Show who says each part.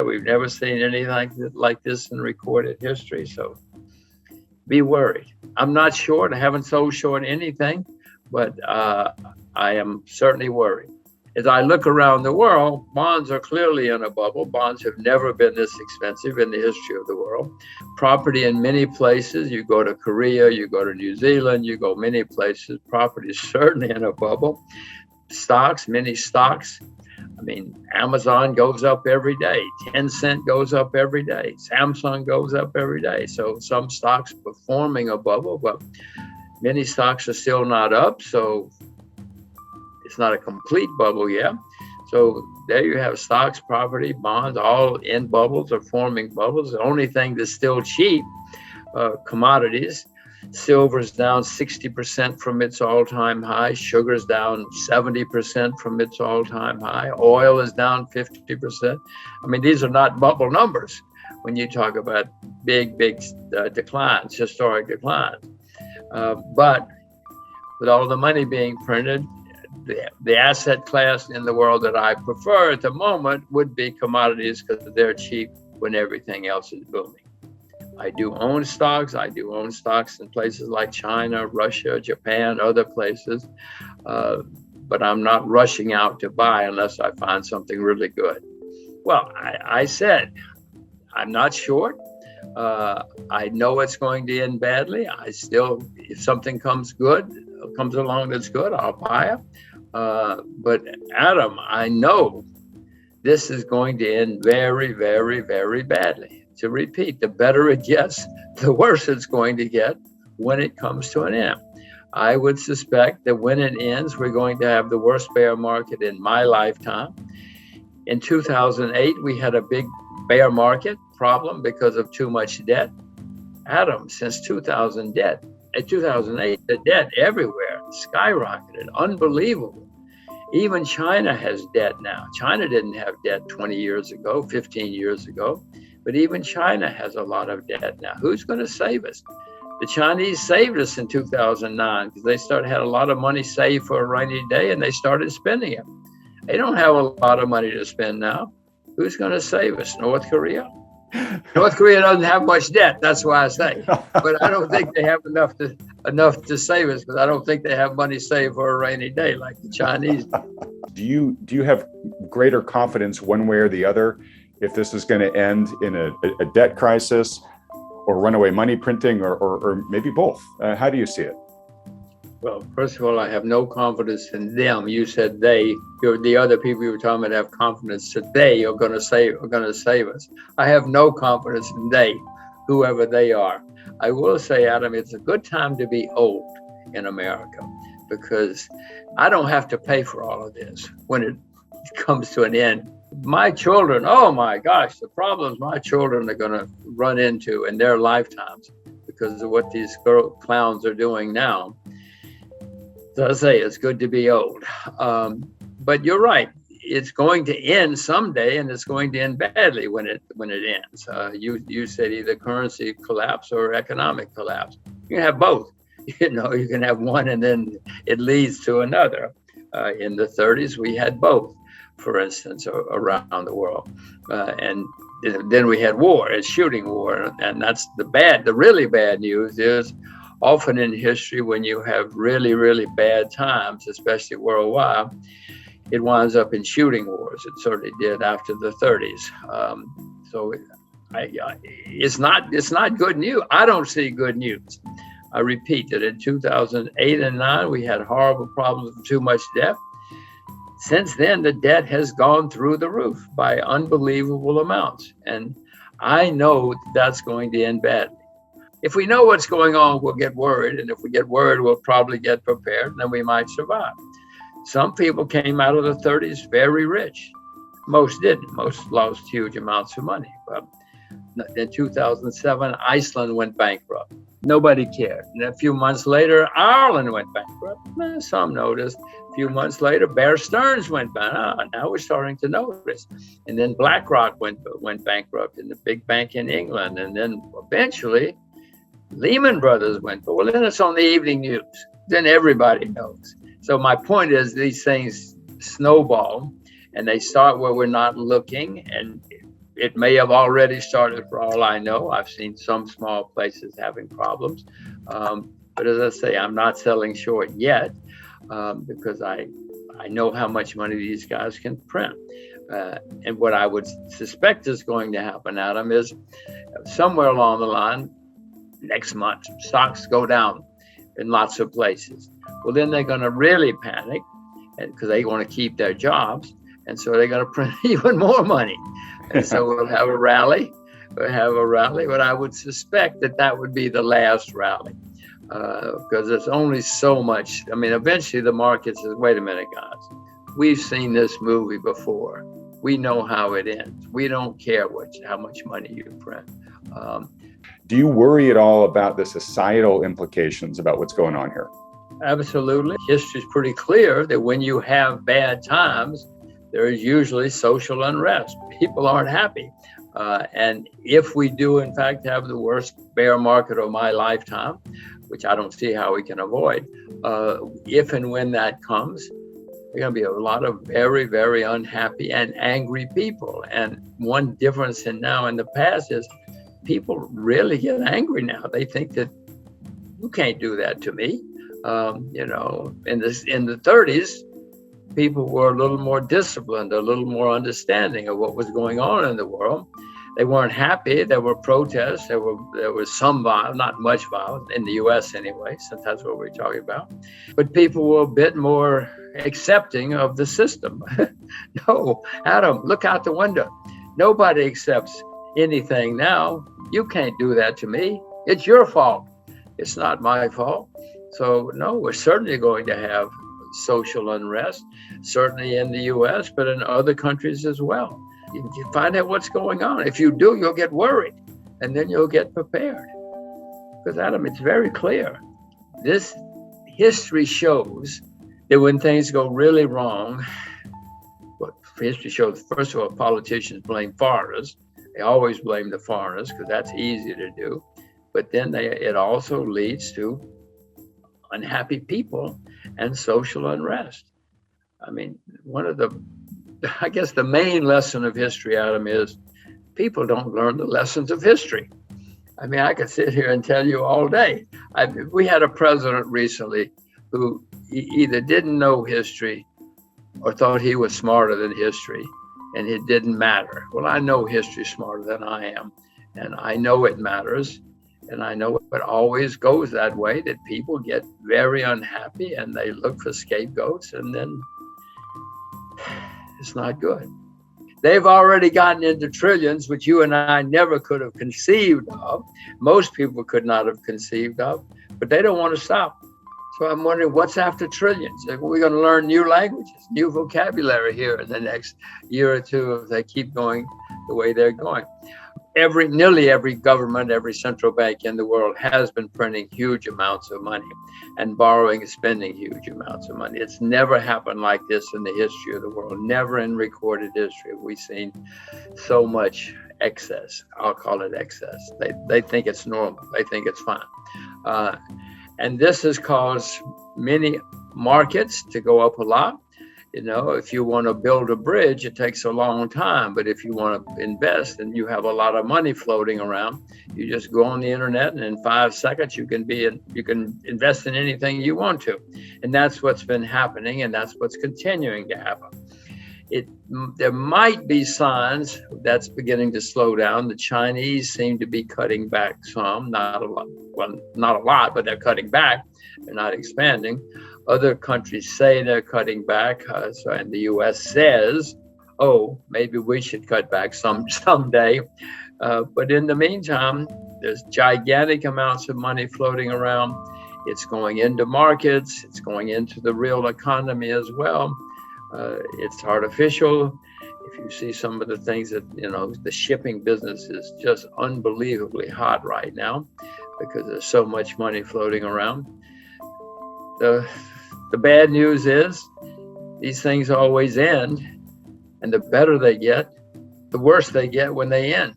Speaker 1: We've never seen anything like this in recorded history. So be worried. I'm not short. I haven't sold short anything, but I am certainly worried. As I look around the world, bonds are clearly in a bubble. Bonds have never been this expensive in the history of the world. Property in many places, you go to Korea, you go to New Zealand, you go many places, property is certainly in a bubble. Stocks, many stocks. I mean, Amazon goes up every day. Tencent goes up every day. Samsung goes up every day. So some stocks performing a bubble, but many stocks are still not up. So it's not a complete bubble yet. So there you have stocks, property, bonds, all in bubbles or forming bubbles. The only thing that's still cheap, commodities. Silver's down 60% from its all-time high. Sugar's down 70% from its all-time high. Oil is down 50%. I mean, these are not bubble numbers when you talk about big declines, historic declines. But with all the money being printed, the asset class in the world that I prefer at the moment would be commodities because they're cheap when everything else is booming. I do own stocks. I do own stocks in places like China, Russia, Japan, other places. But I'm not rushing out to buy unless I find something really good. Well, I said, I'm not short. I know it's going to end badly. If something comes along that's good, I'll buy it. But Adam, I know this is going to end very, very, very badly. To repeat, the better it gets, the worse it's going to get when it comes to an end. I would suspect that when it ends, we're going to have the worst bear market in my lifetime. In 2008, we had a big bear market problem because of too much debt. Adam, since 2008, the debt everywhere skyrocketed, unbelievable. Even China has debt now. China didn't have debt 20 years ago, 15 years ago. But even China has a lot of debt now. Who's going to save us? The Chinese saved us in 2009 because they had a lot of money saved for a rainy day and they started spending it. They don't have a lot of money to spend now. Who's going to save us? North Korea? North Korea doesn't have much debt. That's why I say. But I don't think they have enough to save us because I don't think they have money saved for a rainy day like the Chinese do.
Speaker 2: Do you have greater confidence one way or the other if this is going to end in a debt crisis or runaway money printing or maybe both? How do you see it?
Speaker 1: Well, first of all, I have no confidence in them. You said they. The other people you were talking about have confidence that they are going to save us. I have no confidence in they, whoever they are. I will say, Adam, it's a good time to be old in America because I don't have to pay for all of this when it comes to an end. My children, oh my gosh, the problems my children are going to run into in their lifetimes because of what these clowns are doing now. So I say it's good to be old. But you're right. It's going to end someday, and it's going to end badly when it ends. You said either currency collapse or economic collapse. You can have both. You can have one, and then it leads to another. In the 30s, we had both, for instance, around the world, and then we had war, a shooting war, and that's the really bad news is often in history when you have really, really bad times, especially worldwide, it winds up in shooting wars. It certainly did after the 30s. So it's not good news. I don't see good news. I repeat that in 2008 and 9, we had horrible problems with too much debt. Since then, the debt has gone through the roof by unbelievable amounts. And I know that's going to end badly. If we know what's going on, we'll get worried. And if we get worried, we'll probably get prepared, and then we might survive. Some people came out of the 30s very rich. Most didn't. Most lost huge amounts of money. But in 2007, Iceland went bankrupt. Nobody cared. And a few months later, Ireland went bankrupt. Some noticed. A few months later, Bear Stearns went bankrupt. Now we're starting to notice. And then BlackRock went bankrupt in the big bank in England. And then eventually, Lehman Brothers went. Well, then it's on the evening news. Then everybody knows. So my point is these things snowball and they start where we're not looking. And It may have already started for all I know. I've seen some small places having problems. But as I say, I'm not selling short yet because I know how much money these guys can print. And what I would suspect is going to happen, Adam, is somewhere along the line, next month, stocks go down in lots of places. Well, then they're going to really panic because they want to keep their jobs. And so they're going to print even more money. And so we'll have a rally. But I would suspect that would be the last rally because there's only so much. I mean, eventually the market says, wait a minute, guys, we've seen this movie before. We know how it ends. We don't care how much money you print.
Speaker 2: Do you worry at all about the societal implications about what's going on here?
Speaker 1: Absolutely. History is pretty clear that when you have bad times, there is usually social unrest. People aren't happy. And if we do, in fact, have the worst bear market of my lifetime, which I don't see how we can avoid, if and when that comes, there are going to be a lot of very, very unhappy and angry people. And one difference in now and the past is people really get angry now. They think that you can't do that to me. In the 30s, people were a little more disciplined, a little more understanding of what was going on in the world. They weren't happy. There were protests. There was some violence, not much violence in the U.S. anyway, since that's what we're talking about. But people were a bit more accepting of the system. No, Adam, look out the window. Nobody accepts anything now. You can't do that to me. It's your fault. It's not my fault. So no, we're certainly going to have social unrest, certainly in the U.S., but in other countries as well. You find out what's going on. If you do, you'll get worried, and then you'll get prepared. Because, Adam, it's very clear. This history shows that when things go really wrong, what history shows, first of all, politicians blame foreigners. They always blame the foreigners because that's easy to do. But then it also leads to unhappy people and social unrest. I mean, I guess the main lesson of history, Adam, is people don't learn the lessons of history. I mean, I could sit here and tell you all day. We had a president recently who either didn't know history or thought he was smarter than history, and it didn't matter. Well, I know history smarter than I am, and I know it matters. And I know it always goes that way, that people get very unhappy and they look for scapegoats, and then it's not good. They've already gotten into trillions, which you and I never could have conceived of. Most people could not have conceived of, but they don't want to stop. So I'm wondering what's after trillions. We're going to learn new languages, new vocabulary here in the next year or two if they keep going the way they're going. Nearly every government, every central bank in the world has been printing huge amounts of money and borrowing and spending huge amounts of money. It's never happened like this in the history of the world. Never in recorded history have we seen so much excess. I'll call it excess. They think it's normal. They think it's fine. And this has caused many markets to go up a lot. You know, if you want to build a bridge, it takes a long time. But if you want to invest and you have a lot of money floating around, you just go on the internet and in 5 seconds you can invest in anything you want to. And that's what's been happening, and that's what's continuing to happen. There might be signs that's beginning to slow down. The Chinese seem to be cutting back some, not a lot. Well, not a lot, but they're cutting back. They're not expanding. Other countries say they're cutting back, and the U.S. says, "Oh, maybe we should cut back someday." But in the meantime, there's gigantic amounts of money floating around. It's going into markets. It's going into the real economy as well. It's artificial. If you see some of the things that, the shipping business is just unbelievably hot right now because there's so much money floating around. The bad news is these things always end, and the better they get, the worse they get when they end.